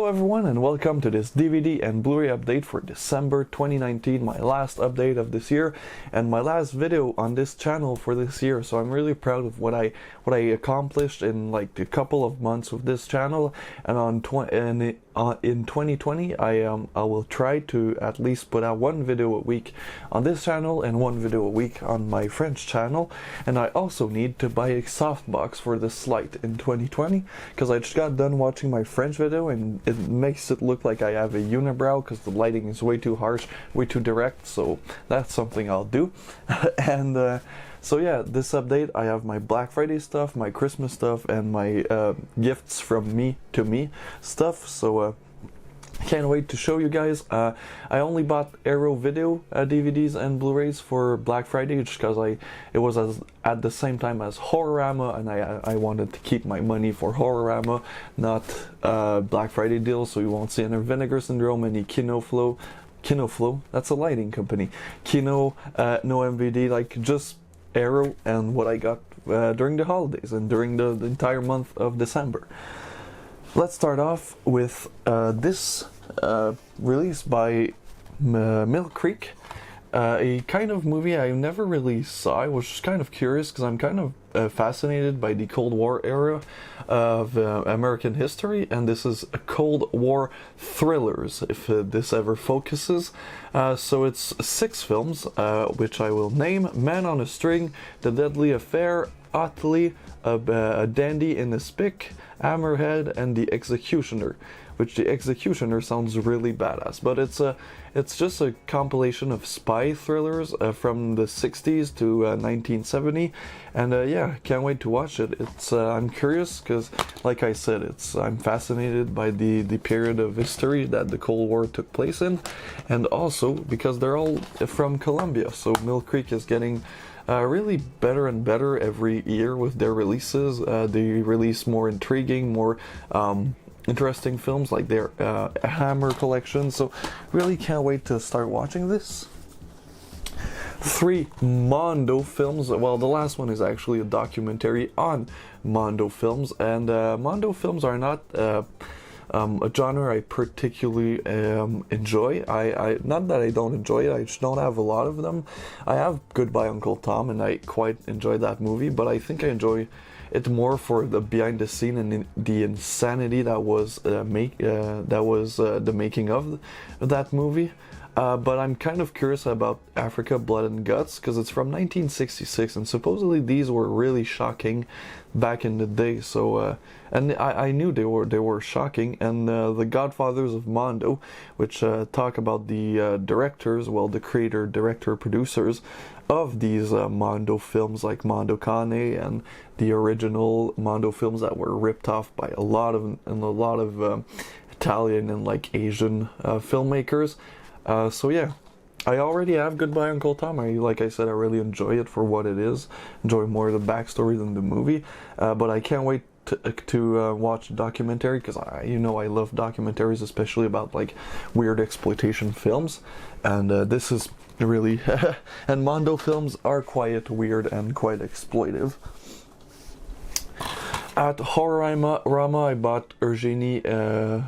Hello everyone and welcome to this DVD and Blu-ray update for December 2019, my last update of this year and my last video on this channel for this year. So I'm really proud of what I accomplished in like a couple of months with this channel, and in 2020 I will try to at least put out one video a week on this channel and one video a week on my French channel. And I also need to buy a softbox for this light in 2020 because I just got done watching my French video and it makes it look like I have a unibrow because the lighting is way too harsh, way too direct, so that's something I'll do. And so yeah, this update I have my Black Friday stuff, my Christmas stuff, and my gifts from me to me stuff, so can't wait to show you guys. I only bought Arrow Video DVDs and Blu-rays for Black Friday just because it was at the same time as Horrorama, and I wanted to keep my money for Horrorama, not Black Friday deals, so you won't see any Vinegar Syndrome, any Kino Flow, that's a lighting company, Kino, no MVD, like just Arrow and what I got during the holidays and during the entire month of December. Let's start off with this release by Mill Creek, a kind of movie I never really saw. I was just kind of curious because I'm kind of fascinated by the Cold War era of American history, and this is a Cold War thrillers, if this ever focuses. So it's 6 films, which I will name: Man on a String, The Deadly Affair, Otley, a Dandy in a Spick, Hammerhead, and The Executioner, which The Executioner sounds really badass, but it's just a compilation of spy thrillers from the 60s to 1970, and yeah, can't wait to watch it. It's I'm curious because, like I said, I'm fascinated by the period of history that the Cold War took place in, and also because they're all from Columbia, so Mill Creek is getting really better and better every year with their releases. They release more intriguing, more interesting films like their Hammer collection, so really can't wait to start watching this. 3 Mondo Films. Well, the last one is actually a documentary on Mondo Films, and Mondo Films are not a genre I particularly enjoy. I not that I don't enjoy it, I just don't have a lot of them. I have Goodbye Uncle Tom, and I quite enjoyed that movie, but I think I enjoy it more for the behind the scene and the insanity that was the making of that movie. But I'm kind of curious about Africa Blood and Guts because it's from 1966, and supposedly these were really shocking back in the day. So and I knew they were shocking. And the Godfathers of Mondo, which talk about the directors, well, the creator, director, producers of these Mondo films, like Mondo Cane and the original Mondo films that were ripped off by a lot of Italian and like Asian filmmakers. So yeah, I already have Goodbye Uncle Tom. Like I said, I really enjoy it for what it is. Enjoy more of the backstory than the movie. But I can't wait to watch the documentary because I love documentaries, especially about like weird exploitation films. And this is really and Mondo films are quite weird and quite exploitive. At Horrorama, I bought Ergenia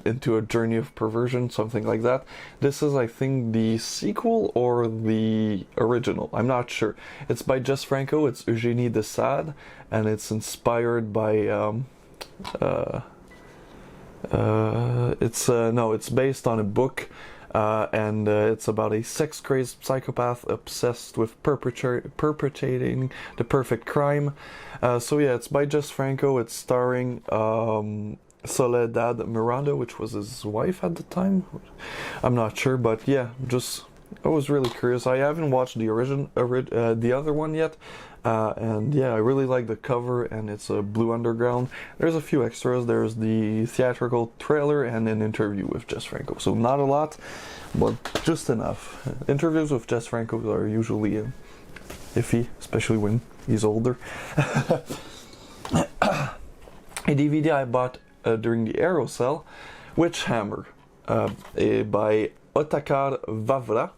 Into a Journey of Perversion, something like that. This is, I think, the sequel or the original. I'm not sure. It's by Jess Franco. It's Eugénie de Sade, and it's inspired by it's based on a book. And it's about a sex-crazed psychopath obsessed with perpetrating the perfect crime. So yeah, it's by Jess Franco. It's starring Soledad Miranda, which was his wife at the time. I'm not sure, but yeah, I was really curious. I haven't watched the other one yet, and yeah, I really like the cover, and it's a Blue Underground. There's a few extras. There's the theatrical trailer and an interview with Jess Franco. So not a lot, but just enough. Interviews with Jess Franco are usually iffy, especially when he's older. A DVD I bought during the Arrow sale, Witch Hammer, by Otakar Vavra,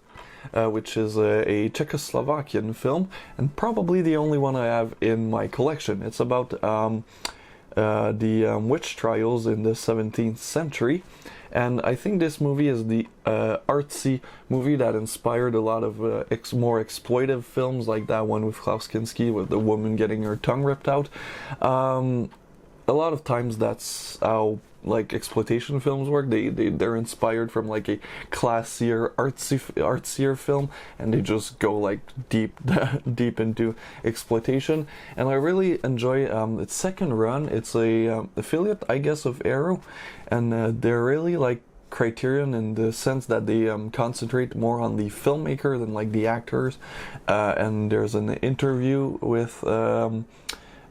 which is a Czechoslovakian film, and probably the only one I have in my collection. It's about witch trials in the 17th century. And I think this movie is the artsy movie that inspired a lot of more exploitive films, like that one with Klaus Kinski with the woman getting her tongue ripped out. A lot of times that's how like exploitation films work. They're inspired from like a classier, artsier film, and they just go like deep into exploitation. And I really enjoy its second run. It's a affiliate, I guess, of Arrow, and they're really like Criterion in the sense that they concentrate more on the filmmaker than like the actors. And there's an interview with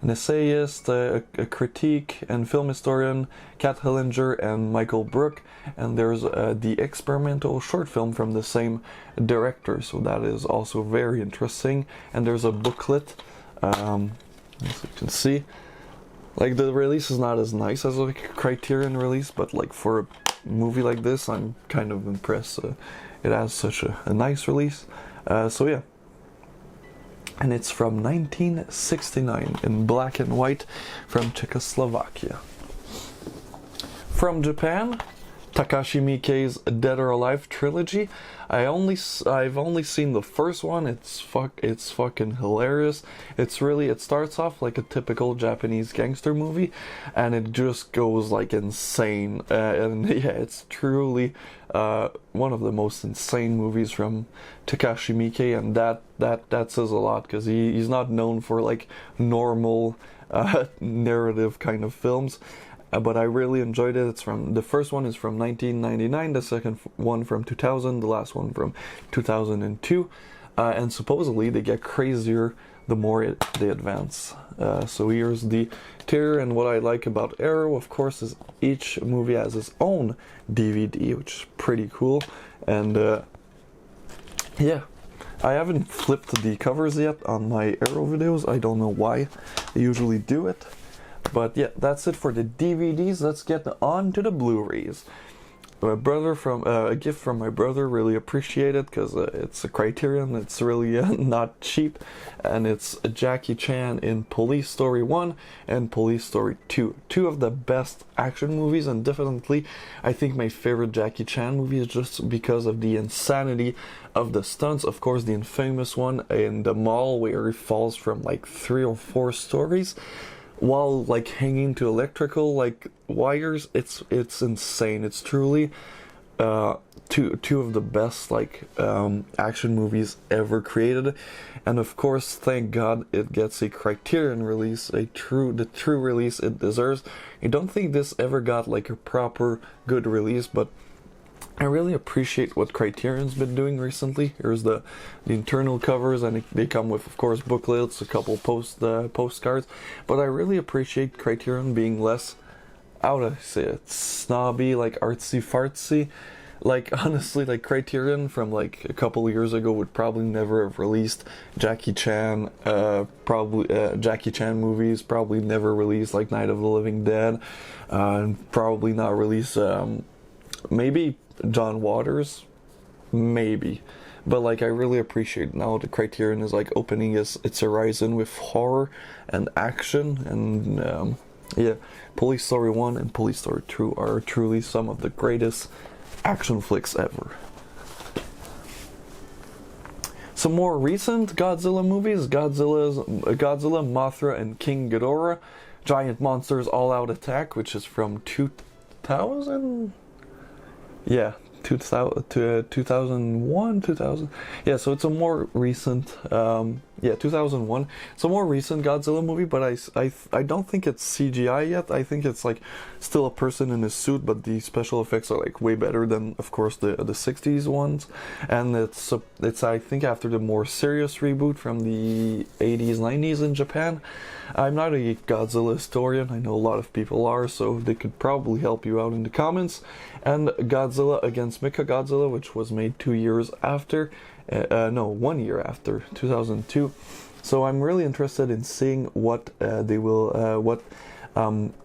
an essayist, a critique, and film historian, Kat Hellinger and Michael Brook, and there's the experimental short film from the same director, so that is also very interesting. And there's a booklet, as you can see. Like, the release is not as nice as like a Criterion release, but like for a movie like this, I'm kind of impressed. It has such a nice release. So yeah. And it's from 1969 in black and white from Czechoslovakia. From Japan, Takashi Miike's Dead or Alive trilogy. I've only seen the first one. It's fucking hilarious. It starts off like a typical Japanese gangster movie, and it just goes like insane. And yeah, it's truly one of the most insane movies from Takashi Miike, and that says a lot, because he's not known for like normal narrative kind of films. But I really enjoyed it. The first one is from 1999, the second one from 2000, the last one from 2002, and supposedly they get crazier the more they advance. So here's the tier, and what I like about Arrow, of course, is each movie has its own DVD, which is pretty cool. And yeah, I haven't flipped the covers yet on my Arrow videos. I don't know why. I usually do it. But yeah, that's it for the DVDs. Let's get on to the Blu-rays. A gift from my brother. Really appreciate it, because it's a Criterion. It's really not cheap, and it's Jackie Chan in Police Story 1 and Police Story 2. Two of the best action movies, and definitely I think my favorite Jackie Chan movie is just because of the insanity of the stunts. Of course, the infamous one in the mall where he falls from like 3 or 4 stories while like hanging to electrical like wires. It's insane. It's truly two of the best like action movies ever created. And of course, thank God it gets a Criterion release, the true release it deserves. I don't think this ever got like a proper good release, but I really appreciate what Criterion's been doing recently. Here's the internal covers, and they come with, of course, booklets, a couple postcards. But I really appreciate Criterion being less, how would I say it, snobby, like artsy fartsy. Like, honestly, like Criterion from like a couple of years ago would probably never have released Jackie Chan, Jackie Chan movies, probably never released like Night of the Living Dead, and probably not release maybe John Waters, maybe. But like, I really appreciate now the Criterion is like opening its horizon with horror and action. And yeah, Police Story 1 and Police Story 2 are truly some of the greatest action flicks ever. Some more recent Godzilla movies: Godzilla, Mothra, and King Ghidorah. Giant Monsters All Out Attack, which is from 2000. Yeah, 2001, 2000. Yeah, so it's a more recent, 2001. It's a more recent Godzilla movie, but I don't think it's CGI yet. I think it's like still a person in a suit, but the special effects are like way better than, of course, the 60s ones. And it's I think after the more serious reboot from the 80s, 90s in Japan. I'm not a Godzilla historian. I know a lot of people are, so they could probably help you out in the comments. And Godzilla against Mechagodzilla, which was made 2 years after, 1 year after, 2002. So I'm really interested in seeing what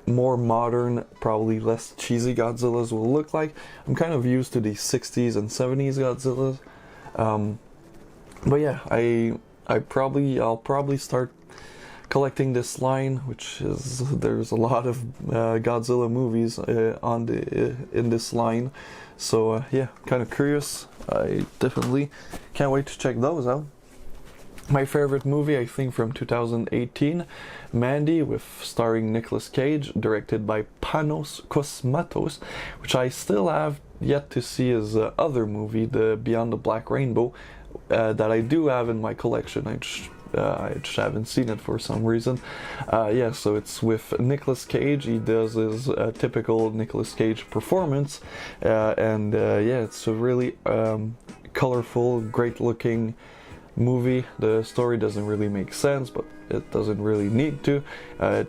more modern, probably less cheesy Godzillas will look like. I'm kind of used to the 60s and 70s Godzillas. But yeah, I'll probably start collecting this line, which is, there's a lot of Godzilla movies in this line, so yeah, kind of curious. I definitely can't wait to check those out. My favorite movie, I think, from 2018, Mandy, with starring Nicolas Cage, directed by Panos Cosmatos, which I still have yet to see his other movie, the Beyond the Black Rainbow, that I do have in my collection. I just haven't seen it for some reason. Yeah, so it's with Nicolas Cage. He does his typical Nicolas Cage performance, and yeah, it's a really colorful, great-looking movie. The story doesn't really make sense, but it doesn't really need to. It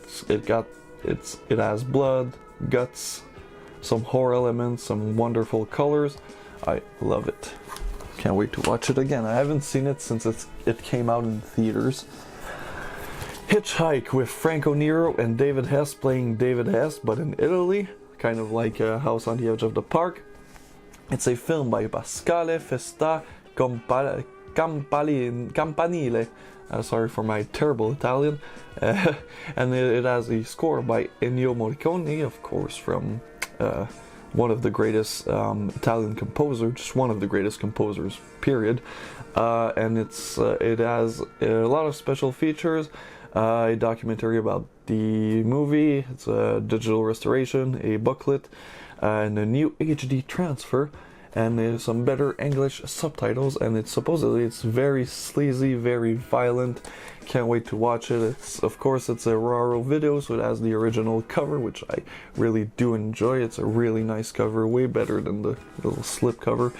has blood, guts, some horror elements, some wonderful colors. I love it. Can't wait to watch it again. I haven't seen it since it came out in theaters. Hitchhike, with Franco Nero and David Hess playing David Hess, but in Italy, kind of like House on the Edge of the Park. It's a film by Pasquale Festa Campanile. Sorry for my terrible Italian. And it has a score by Ennio Morricone, of course, from one of the greatest Italian composers, just one of the greatest composers, period. And it has a lot of special features, a documentary about the movie, it's a digital restoration, a booklet, and a new HD transfer, and some better English subtitles, and it's very sleazy, very violent. Can't wait to watch it. Of course it's a raw video, so it has the original cover, which I really do enjoy. It's a really nice cover, way better than the little slip cover.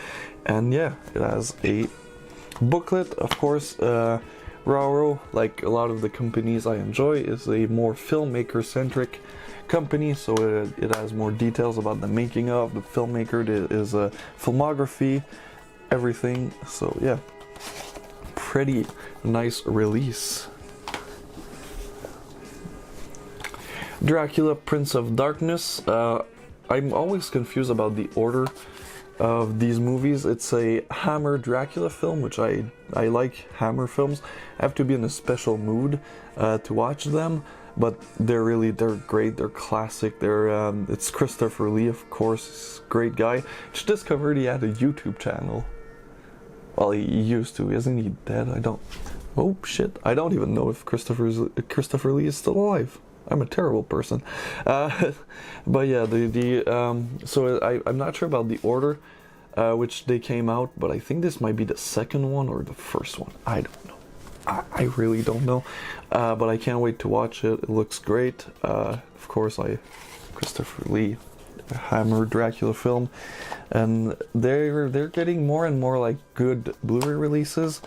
And yeah, it has a booklet. Of course, Raro, like a lot of the companies I enjoy, is a more filmmaker-centric company, so it has more details about the making of the filmmaker. It is a filmography, everything. So yeah, pretty nice release. Dracula, Prince of Darkness. I'm always confused about the order of these movies. It's a Hammer Dracula film, which I like Hammer films. I have to be in a special mood to watch them, but they're great. They're classic. It's Christopher Lee, of course, great guy. Just discovered he had a YouTube channel. Well, he used to. Isn't he dead? Oh shit! I don't even know if Christopher Lee is still alive. I'm a terrible person. But yeah, so I'm not sure about the order which they came out, but I think this might be the second one or the first one. I don't know. I really don't know. But I can't wait to watch it. It looks great. Of course, Christopher Lee, Hammer Dracula film, and they're getting more and more like good Blu-ray releases.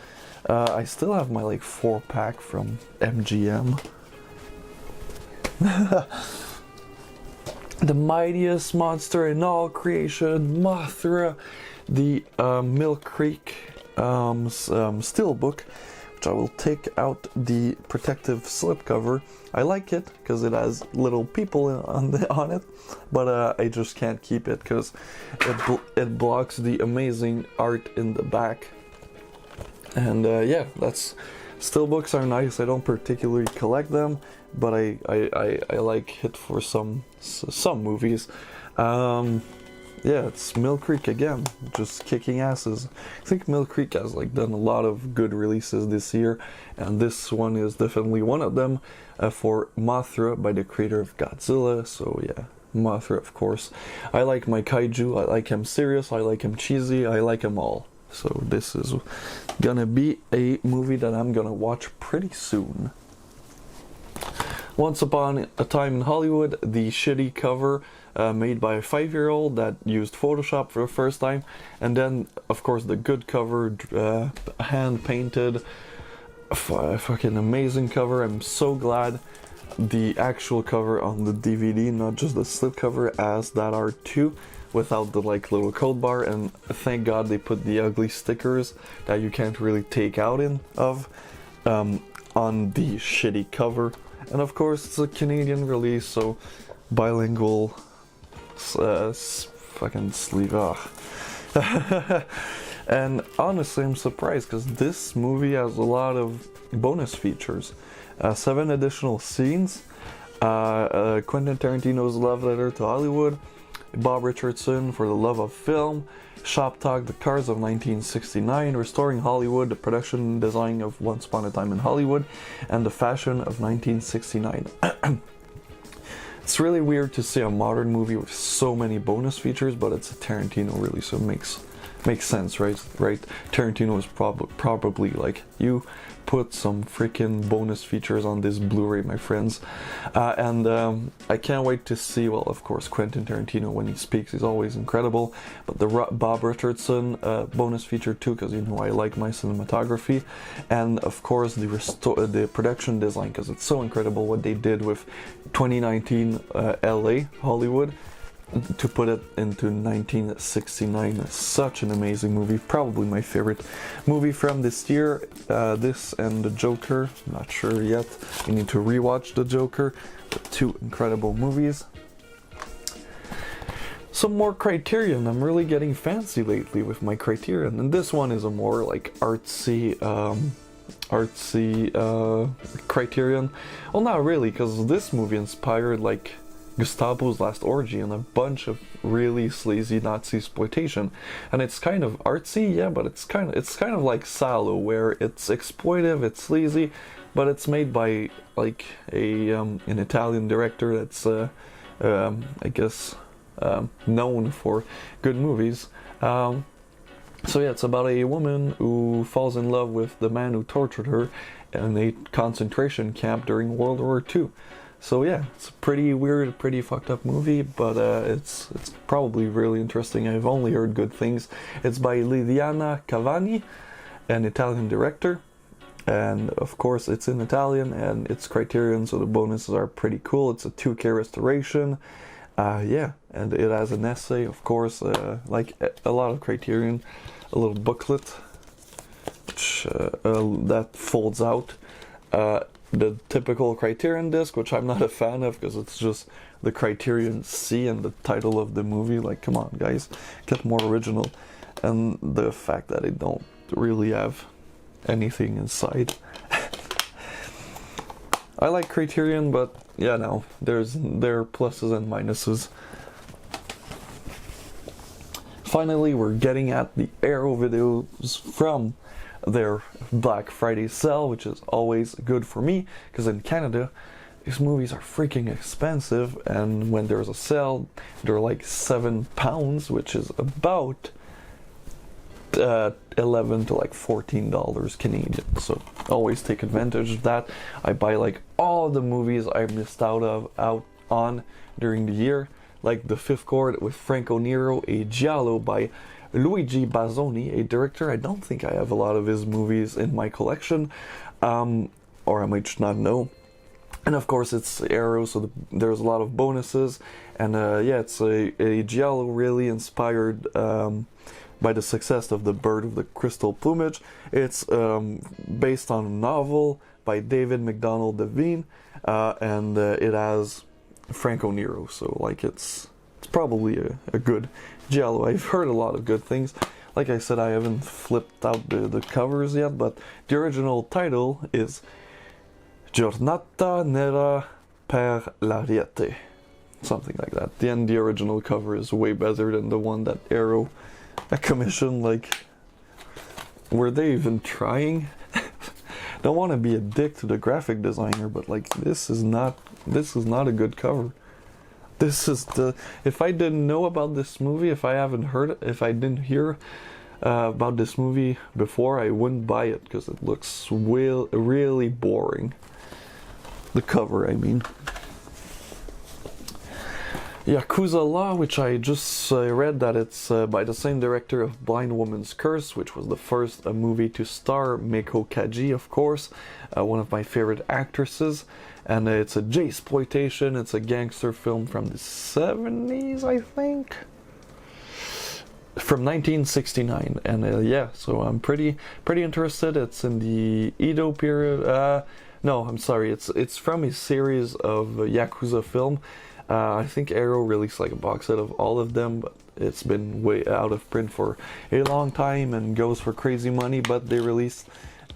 I still have my like 4-pack from MGM. The mightiest monster in all creation, Mothra, the Mill Creek steelbook, which I will take out the protective slipcover. I like it because it has little people on it, but I just can't keep it because it blocks the amazing art in the back. And yeah, steelbooks are nice. I don't particularly collect them, but I like it for some movies. Yeah, it's Mill Creek again, just kicking asses. I think Mill Creek has done a lot of good releases this year, and this one is definitely one of them, for Mothra, by the creator of Godzilla. So yeah, Mothra, of course. I like my kaiju. I like him serious. I like him cheesy. I like him all. So this is gonna be a movie that I'm gonna watch pretty soon. Once Upon a Time in Hollywood, the shitty cover made by a 5-year-old that used Photoshop for the first time, and then of course the good cover, hand painted, fucking amazing cover. I'm so glad the actual cover on the DVD, not just the slipcover, as that art too, without the little code bar, and thank God they put the ugly stickers that you can't really take out on the shitty cover. And of course it's a Canadian release, so bilingual fucking sleeve. And honestly, I'm surprised because this movie has a lot of bonus features. 7 additional scenes, Quentin Tarantino's love letter to Hollywood, Bob Richardson for the love of film, Shop Talk, the cars of 1969, restoring Hollywood, the production design of Once Upon a Time in Hollywood, and the fashion of 1969. It's really weird to see a modern movie with so many bonus features, but it's a Tarantino really, so it makes sense, right? Tarantino is probably like, you put some freaking bonus features on this Blu-ray, my friends. And I can't wait to see, well, of course, Quentin Tarantino, when he speaks, he's always incredible, but the Bob Richardson bonus feature too, because you know I like my cinematography, and of course the production design, because it's so incredible what they did with 2019 LA, Hollywood, to put it into 1969. Such an amazing movie, probably my favorite movie from this year. This and The Joker, not sure yet, I need to rewatch The Joker, but 2 incredible movies. Some more Criterion. I'm really getting fancy lately with my Criterion, and this one is a more like artsy Criterion. Well, not really, because this movie inspired like Gestapo's Last Orgy and a bunch of really sleazy Nazi exploitation, and it's kind of artsy, yeah, but it's kind of like Salo, where it's exploitive, it's sleazy, but it's made by like an Italian director that's I guess known for good movies. So yeah, it's about a woman who falls in love with the man who tortured her in a concentration camp during World War II. So yeah, it's a pretty weird, pretty fucked up movie, but it's probably really interesting. I've only heard good things. It's by Liliana Cavani, an Italian director, and of course it's in Italian and it's Criterion, so the bonuses are pretty cool. It's a 2K restoration, yeah, and it has an essay, of course, like a lot of Criterion, a little booklet which that folds out. The typical Criterion disc, which I'm not a fan of because it's just the Criterion C and the title of the movie. Like, come on, guys, get more original. And the fact that it don't really have anything inside. I like Criterion, but yeah, no, there are pluses and minuses. Finally, we're getting at the Arrow videos from their Black Friday sale, which is always good for me, because in Canada these movies are freaking expensive, and when there's a sale they're like £7, which is about 11 to like $14 Canadian. So always take advantage of that. I buy like all the movies I missed out on during the year, like The Fifth Chord with Franco Nero, a giallo by Luigi Bazzoni, a director. I don't think I have a lot of his movies in my collection, or I might just not know. And of course it's Arrow, so there's a lot of bonuses, and yeah, it's a giallo really inspired by the success of The Bird of the Crystal Plumage. It's based on a novel by David MacDonald Devine, and it has Franco Nero, so like it's probably a good giallo. I've heard a lot of good things. Like I said, I haven't flipped out the covers yet, but the original title is Giornata Nera per l'Ariete, something like that. And the original cover is way better than the one that Arrow commissioned. Like, were they even trying? Don't want to be a dick to the graphic designer, but like this is not a good cover. This is if I didn't know about this movie, if I didn't hear about this movie before, I wouldn't buy it because it looks really boring. The cover, I mean. Yakuza Law, which I just read that it's by the same director of Blind Woman's Curse, which was the first movie to star Meiko Kaji, of course, one of my favorite actresses. And it's a J-exploitation, it's a gangster film from the 70s, I think? From 1969, and yeah, so I'm pretty interested. It's in the Edo period. No, I'm sorry, it's from a series of Yakuza film. I think Arrow released like a box set of all of them, but it's been way out of print for a long time and goes for crazy money, but they released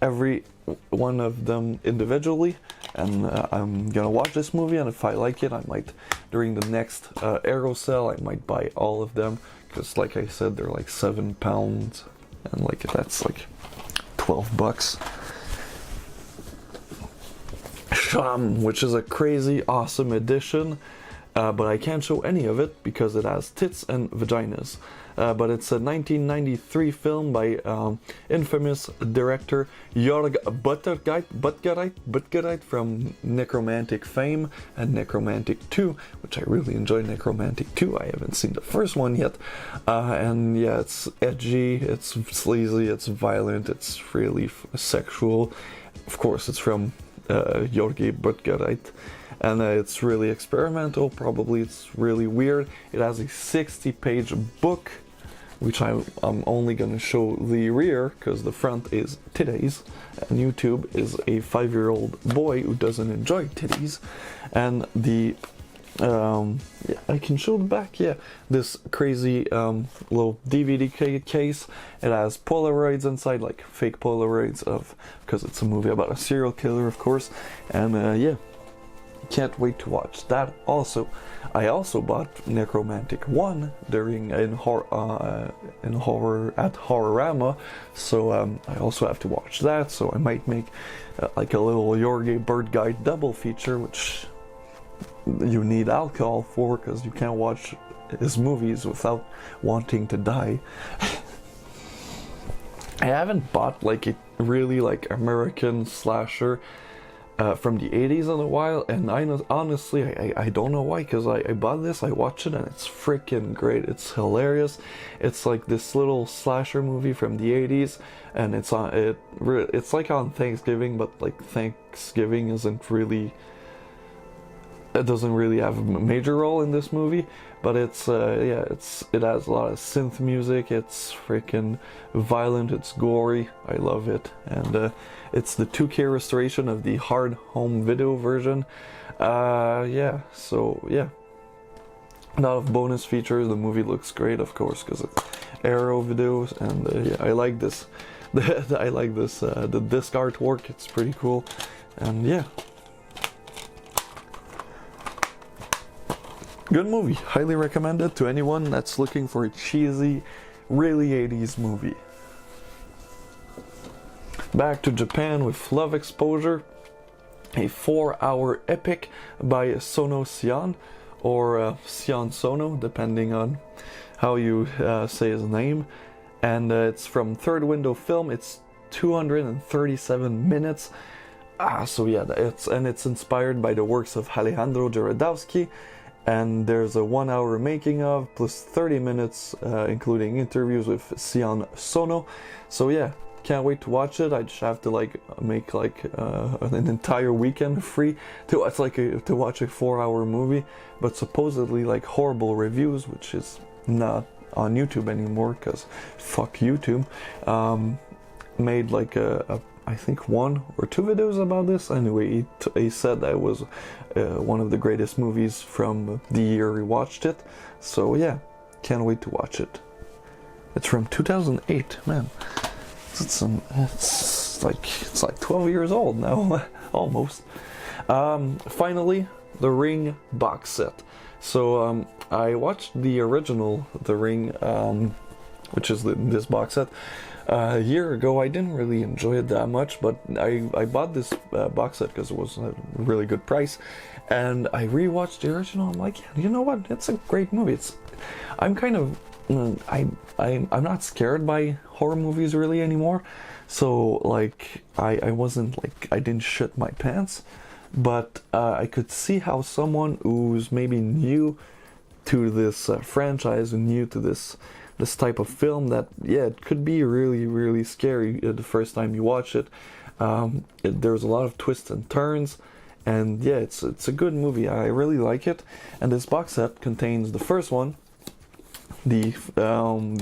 every one of them individually, and I'm gonna watch this movie, and if I like it, I might, during the next Arrow sale, I might buy all of them, because like I said, they're like £7, and like that's like $12. Which is a crazy awesome edition, but I can't show any of it because it has tits and vaginas. But it's a 1993 film by infamous director Jörg Buttgereit from NECromantic fame and NECromantic 2, which I really enjoyed. NECromantic 2, I haven't seen the first one yet, and yeah, it's edgy, it's sleazy, it's violent, it's really sexual. Of course, it's from Jörg Buttgereit. And it's really experimental, probably it's really weird. It has a 60-page book, which I'm only gonna show the rear, because the front is titties, and YouTube is a 5-year-old boy who doesn't enjoy titties. And the, yeah, I can show the back, yeah, this crazy little DVD case. It has Polaroids inside, like fake Polaroids of, because it's a movie about a serial killer, of course, and yeah. Can't wait to watch that. Also, I also bought NECromantic 1 during in horror at Horrorama, so I also have to watch that. So I might make like a little Jorge Bird Guide double feature, which you need alcohol for, because you can't watch his movies without wanting to die. I haven't bought like a really like American slasher from the 80s in a while, and honestly I don't know why, because I bought this, I watched it, and it's freaking great. It's hilarious. It's like this little slasher movie from the 80s, and it's like on Thanksgiving, but like Thanksgiving isn't really, it doesn't really have a major role in this movie, but it's yeah, it has a lot of synth music. It's freaking violent, it's gory, I love it, and it's the 2K restoration of the hard home video version. Yeah, so yeah, a lot of bonus features. The movie looks great, of course, because it's Arrow videos, and yeah, I like this. I like this the disc artwork. It's pretty cool, and yeah. Good movie, highly recommended to anyone that's looking for a cheesy, really 80s movie. Back to Japan with Love Exposure, a 4-hour epic by Sono Seon, or Seon Sono, depending on how you say his name. And it's from Third Window Film. It's 237 minutes. So yeah, it's inspired by the works of Alejandro Jodorowsky. And there's a 1-hour making of, plus 30 minutes, including interviews with Seon Sono. So yeah, can't wait to watch it. I just have to like make like an entire weekend free to watch to watch a 4-hour movie. But supposedly like horrible reviews, which is not on YouTube anymore, because fuck YouTube. Made like I think 1 or 2 videos about this. Anyway, he said that it was one of the greatest movies from the year he watched it. So yeah, can't wait to watch it. It's from 2008, man. It's like 12 years old now, almost. Finally, The Ring box set. So I watched the original The Ring, which is this box set. A year ago. I didn't really enjoy it that much, but I bought this box set because it was a really good price, and I rewatched the original. I'm like, yeah, you know what? It's a great movie. I'm kind of I'm not scared by horror movies really anymore, so like I wasn't like, I didn't shit my pants, but I could see how someone who's maybe new to this franchise and new to this type of film, that yeah, it could be really, really scary the first time you watch it. There's a lot of twists and turns, and yeah, it's a good movie. I really like it. And this box set contains the first one, the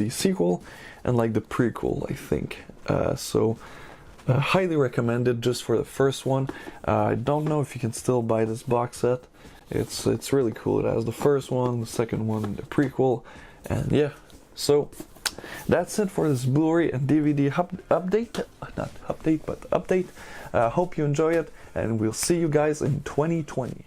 sequel, and like the prequel, I think. So highly recommended just for the first one. I don't know if you can still buy this box set. It's really cool. It has the first one, the second one, and the prequel, and yeah. So That's it for this Blu-ray and DVD update. Not update, but update. Hope you enjoy it, and we'll see you guys in 2020.